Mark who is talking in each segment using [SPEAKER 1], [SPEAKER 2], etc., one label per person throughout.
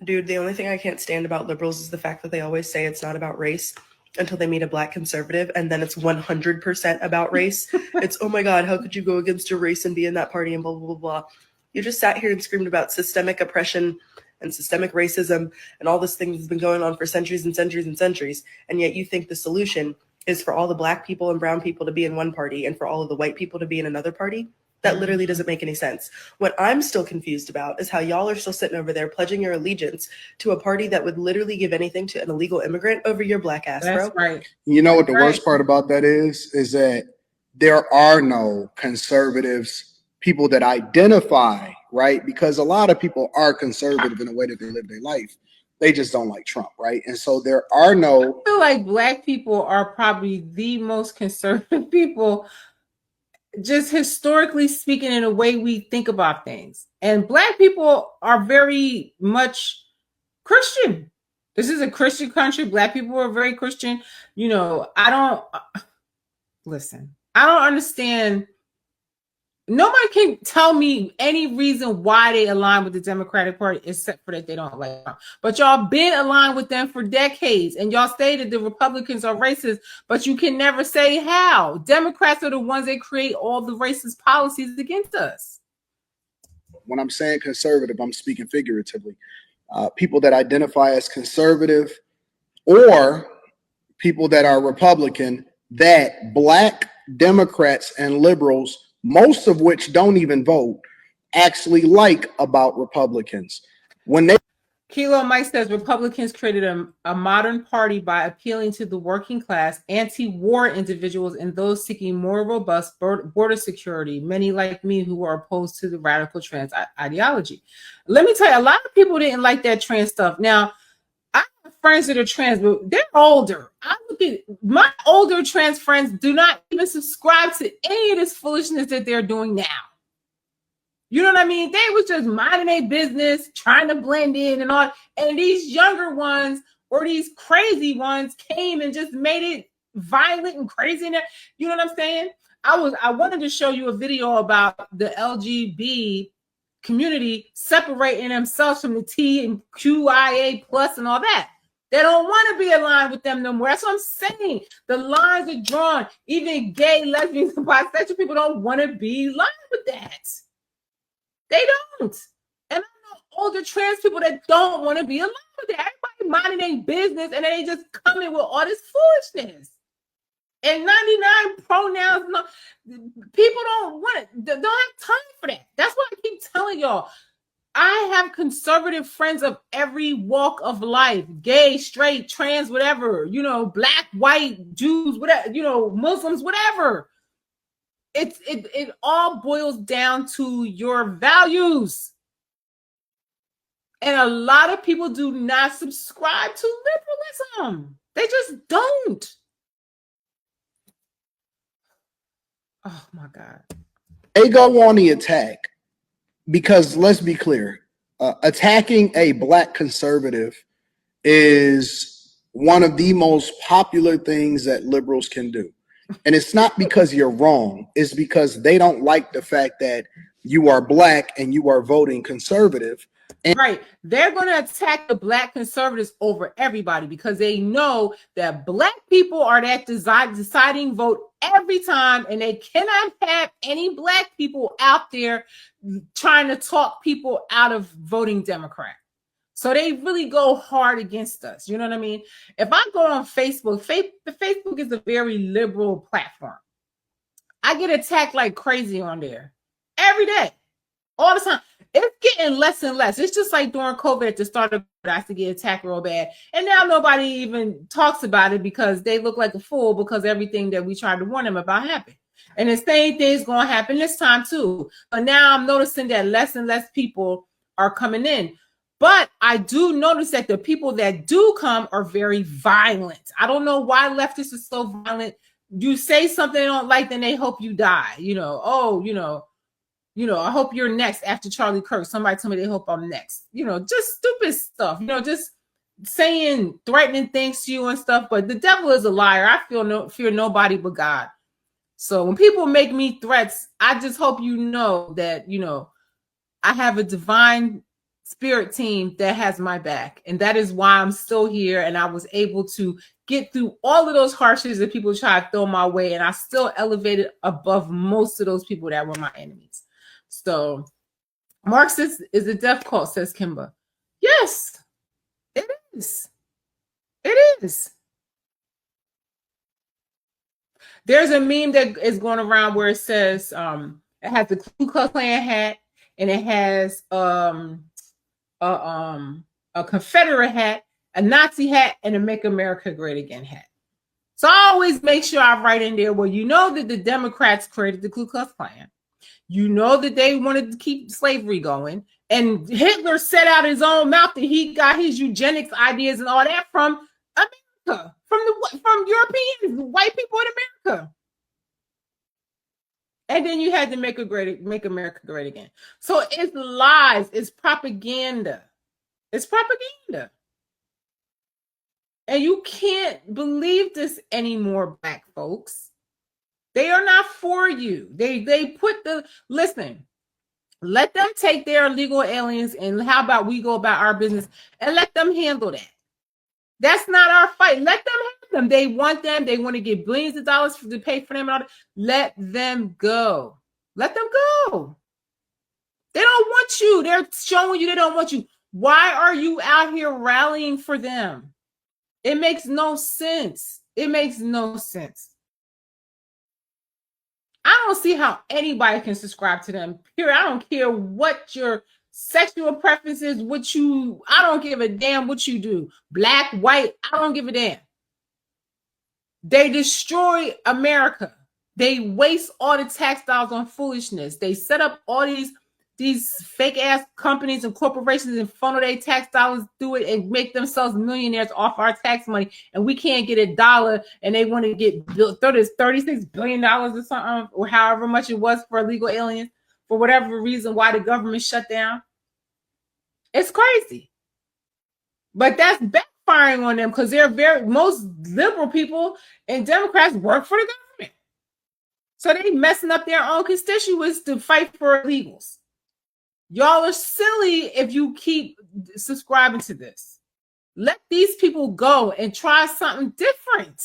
[SPEAKER 1] Dude, the only thing I can't stand about liberals is the fact that they always say it's not about race until they meet a black conservative, and then it's 100% about race. It's, oh my God, how could you go against your race and be in that party and blah, blah, blah, blah. You just sat here and screamed about systemic oppression and systemic racism and all this thing that's been going on for centuries and centuries and centuries, and yet you think the solution is for all the black people and brown people to be in one party and for all of the white people to be in another party? That literally doesn't make any sense. What I'm still confused about is how y'all are still sitting over there pledging your allegiance to a party that would literally give anything to an illegal immigrant over your black ass, bro.
[SPEAKER 2] That's right.
[SPEAKER 3] You know what the worst part about that is that there are no conservatives, people that identify, right? Because a lot of people are conservative in the way that they live their life. They just don't like Trump, right? And so there are no.
[SPEAKER 2] I feel like black people are probably the most conservative people, just historically speaking, in the way we think about things. And black people are very much Christian. This is a Christian country. Black people are very Christian. You know, I don't understand. Nobody can tell me any reason why they align with the Democratic Party except for that they don't like Trump. But y'all been aligned with them for decades, and y'all say that the Republicans are racist, but you can never say how. Democrats are the ones that create all the racist policies against us.
[SPEAKER 3] When I'm saying conservative, I'm speaking figuratively. People that identify as conservative or people that are Republican, that black Democrats and liberals, most of which don't even vote, actually like about Republicans. When they
[SPEAKER 2] Kilo Mike says Republicans created a modern party by appealing to the working class, anti-war individuals, and those seeking more robust border security, many like me who are opposed to the radical trans ideology. Let me tell you, a lot of people didn't like that trans stuff. Now, I have friends that are trans, but they're older. I look at my older trans friends do not even subscribe to any of this foolishness that they're doing now. You know what I mean? They was just minding their business, trying to blend in and all. And these younger ones or these crazy ones came and just made it violent and crazy. And you know what I'm saying? I wanted to show you a video about the LGB community separating themselves from the T and QIA plus and all that. They don't want to be aligned with them no more. That's what I'm saying. The lines are drawn. Even gay, lesbians, and bisexual people don't want to be aligned with that. They don't. And I know older trans people that don't want to be aligned with it. Everybody minding their business and then they just come in with all this foolishness. And 99 pronouns, no, people don't want it. They don't have time for that. That's what I keep telling y'all. I have conservative friends of every walk of life, gay, straight, trans, whatever, you know, black, white, Jews, whatever, you know, Muslims, whatever. It all boils down to your values. And a lot of people do not subscribe to liberalism. They just don't. Oh my God.
[SPEAKER 3] They go on the attack because let's be clear, attacking a black conservative is one of the most popular things that liberals can do. And it's not because you're wrong. It's because they don't like the fact that you are black and you are voting conservative. And
[SPEAKER 2] right. They're going to attack the black conservatives over everybody because they know that black people are that deciding vote every time. And they cannot have any black people out there trying to talk people out of voting Democrat. So they really go hard against us. You know what I mean? If I go on Facebook, Facebook is a very liberal platform. I get attacked like crazy on there every day, all the time. It's getting less and less. It's just like during COVID at the start of it, I used to get attacked real bad. And now nobody even talks about it because they look like a fool because everything that we tried to warn them about happened. And the same thing's going to happen this time too. But now I'm noticing that less and less people are coming in. But I do notice that the people that do come are very violent. I don't know why leftists are so violent. You say something they don't like, then they hope you die. You know, I hope you're next after Charlie Kirk. Somebody tell me they hope I'm next. You know, just stupid stuff. You know, just saying threatening things to you and stuff. But the devil is a liar. I fear nobody but God. So when people make me threats, I just hope you know that, you know, I have a divine spirit team that has my back. And that is why I'm still here. And I was able to get through all of those harshness that people try to throw my way. And I still elevated above most of those people that were my enemies. So Marxist is a death cult, says Kimba. Yes, it is. It is. There's a meme that is going around where it says, it has the Ku Klux Klan hat and it has a Confederate hat, a Nazi hat, and a Make America Great Again hat. So I always make sure I write in there, well, you know that the Democrats created the Ku Klux Klan. You know that they wanted to keep slavery going. And Hitler set out his own mouth that he got his eugenics ideas and all that from America, from Europeans, white people in America. And then you had to make America great again. So it's lies, it's propaganda. It's propaganda. And you can't believe this anymore, Black folks. They are not for you. They put the, listen, let them take their illegal aliens and how about we go about our business and let them handle that. That's not our fight. Let them have them. They want them. They want to get billions of dollars to pay for them. And all that. Let them go. Let them go. They don't want you. They're showing you they don't want you. Why are you out here rallying for them? It makes no sense. It makes no sense. I don't see how anybody can subscribe to them. Period. I don't care what your sexual preferences, I don't give a damn what you do. Black, white, I don't give a damn. They destroy America. They waste all the tax dollars on foolishness. They set up all these fake ass companies and corporations and funnel their tax dollars through it and make themselves millionaires off our tax money. And we can't get a dollar and they want to get $36 billion or something, or however much it was for illegal aliens, for whatever reason why the government shut down. It's crazy. But that's backfiring on them because most liberal people and Democrats work for the government. So they messing up their own constituents to fight for illegals. Y'all are silly if you keep subscribing to this. Let these people go and try something different.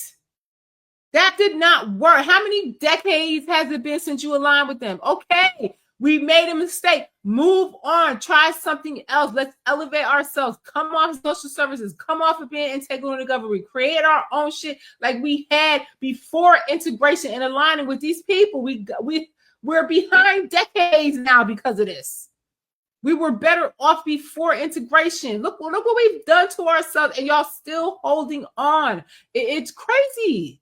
[SPEAKER 2] That did not work. How many decades has it been since you aligned with them? Okay, we made a mistake. Move on. Try something else. Let's elevate ourselves. Come off social services. Come off of being integral in the government. Create our own shit like we had before integration and aligning with these people. We're behind decades now because of this. We were better off before integration. Look what we've done to ourselves, and y'all still holding on. It's crazy.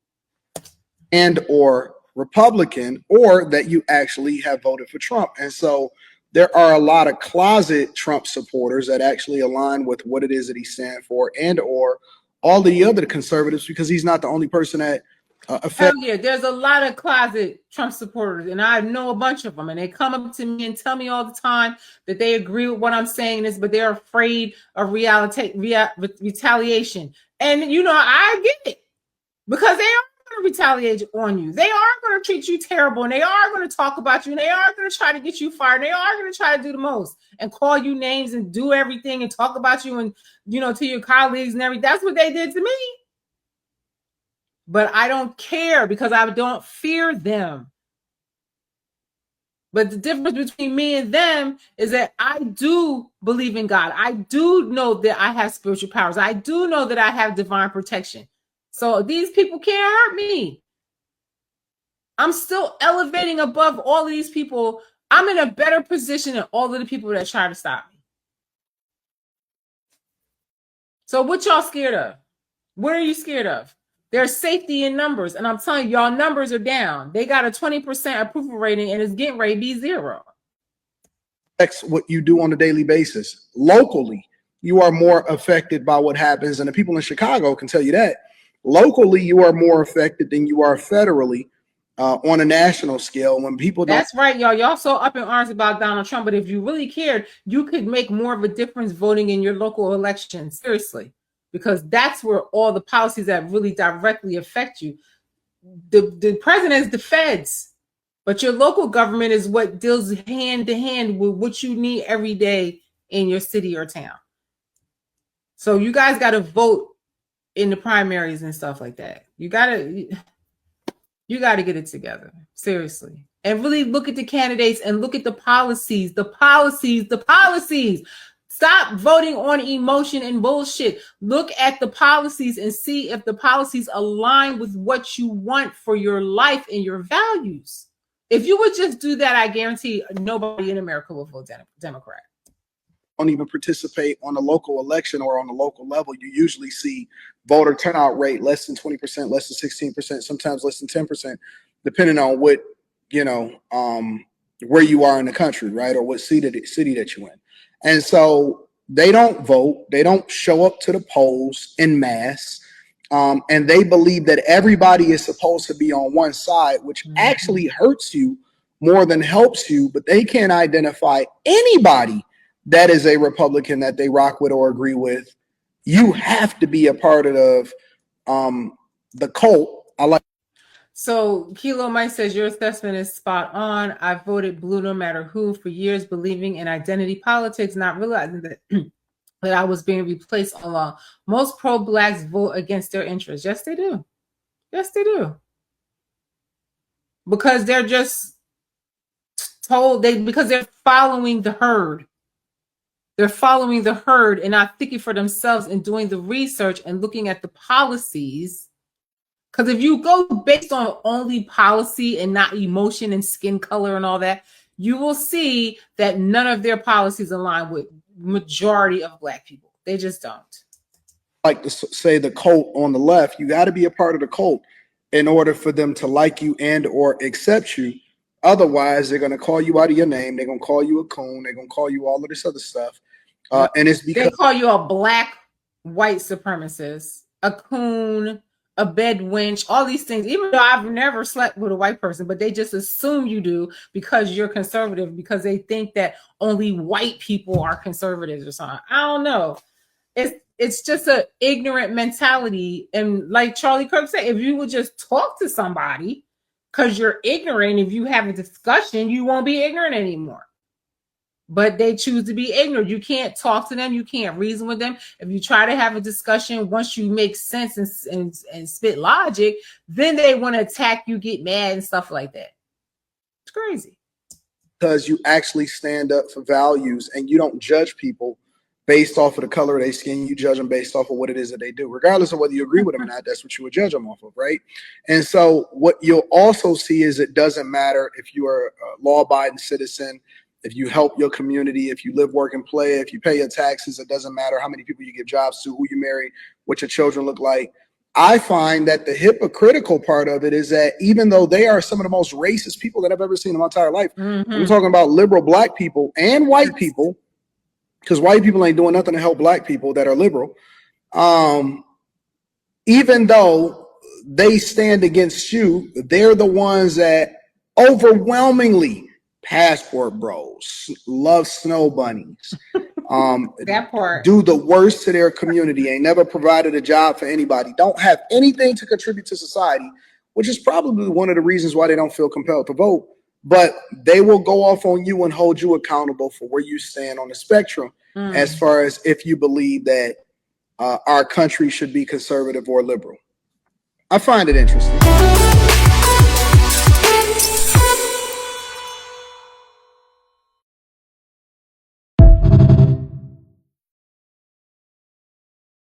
[SPEAKER 3] And or Republican, or that you actually have voted for Trump. And so there are a lot of closet Trump supporters that actually align with what it is that he stands for, and or all the other conservatives, because he's not the only person that
[SPEAKER 2] Hell yeah, there's a lot of closet Trump supporters, and I know a bunch of them, and they come up to me and tell me all the time that they agree with what I'm saying, but they're afraid of retaliation. And I get it, because they are going to retaliate on you. They are going to treat you terrible, and they are going to talk about you, and they are going to try to get you fired. They are going to try to do the most and call you names and do everything and talk about you and to your colleagues and everything. That's what they did to me. But I don't care because I don't fear them. But the difference between me and them is that I do believe in God. I do know that I have spiritual powers. I do know that I have divine protection. So these people can't hurt me. I'm still elevating above all of these people. I'm in a better position than all of the people that try to stop me. So what y'all scared of? What are you scared of? There's safety in numbers. And I'm telling you, y'all numbers are down. They got a 20% approval rating and it's getting ready to be 0.
[SPEAKER 3] That's what you do on a daily basis. Locally, you are more affected by what happens. And the people in Chicago can tell you that. Locally, you are more affected than you are federally on a national scale. When people don't.
[SPEAKER 2] That's right, y'all. Y'all so up in arms about Donald Trump. But if you really cared, you could make more of a difference voting in your local election. Seriously. Because that's where all the policies that really directly affect you. The president is the feds, but your local government is what deals hand to hand with what you need every day in your city or town. So you guys got to vote in the primaries and stuff like that. You got to get it together, seriously. And really look at the candidates and look at the policies. Stop voting on emotion and bullshit. Look at the policies and see if the policies align with what you want for your life and your values. If you would just do that, I guarantee nobody in America will vote Democrat.
[SPEAKER 3] Don't even participate on a local election or on the local level, you usually see voter turnout rate less than 20%, less than 16%, sometimes less than 10%, depending on what, where you are in the country, right? Or what city that you're in. And so they don't vote. They don't show up to the polls en masse. And they believe that everybody is supposed to be on one side, which actually hurts you more than helps you, but they can't identify anybody that is a Republican that they rock with or agree with. You have to be a part of the cult.
[SPEAKER 2] So Kilo Mike says your assessment is spot on. I voted blue no matter who for years, believing in identity politics, not realizing that that I was being replaced along. Most pro-blacks vote against their interests. Yes, they do. Yes, they do. Because they're just told because they're following the herd. They're following the herd and not thinking for themselves and doing the research and looking at the policies. Because if you go based on only policy and not emotion and skin color and all that, you will see that none of their policies align with majority of black people. They just don't.
[SPEAKER 3] Like to say the cult on the left, you got to be a part of the cult in order for them to like you and or accept you. Otherwise, they're going to call you out of your name. They're going to call you a coon. They're going to call you all of this other stuff. And it's because
[SPEAKER 2] they call you a black white supremacist, a coon, a bed wench, all these things, even though I've never slept with a white person, but they just assume you do because you're conservative, because they think that only white people are conservatives or something. I don't know. It's just an ignorant mentality. And like Charlie Kirk said, if you would just talk to somebody, because you're ignorant, if you have a discussion, you won't be ignorant anymore. But they choose to be ignorant. You can't talk to them. You can't reason with them. If you try to have a discussion, once you make sense and spit logic, then they want to attack you, get mad and stuff like that. It's crazy.
[SPEAKER 3] Because you actually stand up for values and you don't judge people based off of the color of their skin. You judge them based off of what it is that they do. Regardless of whether you agree with them or not, that's what you would judge them off of, right? And so what you'll also see is it doesn't matter if you are a law-abiding citizen, if you help your community, if you live, work, and play, if you pay your taxes, it doesn't matter how many people you give jobs to, who you marry, what your children look like. I find that the hypocritical part of it is that even though they are some of the most racist people that I've ever seen in my entire life, I'm talking about liberal black people and white people, because white people ain't doing nothing to help black people that are liberal. Even though they stand against you, they're the ones that overwhelmingly passport bros, love snow bunnies,
[SPEAKER 2] that part,
[SPEAKER 3] do the worst to their community, ain't never provided a job for anybody, don't have anything to contribute to society, which is probably one of the reasons why they don't feel compelled to vote. But they will go off on you and hold you accountable for where you stand on the spectrum as far as if you believe that our country should be conservative or liberal. I find it interesting.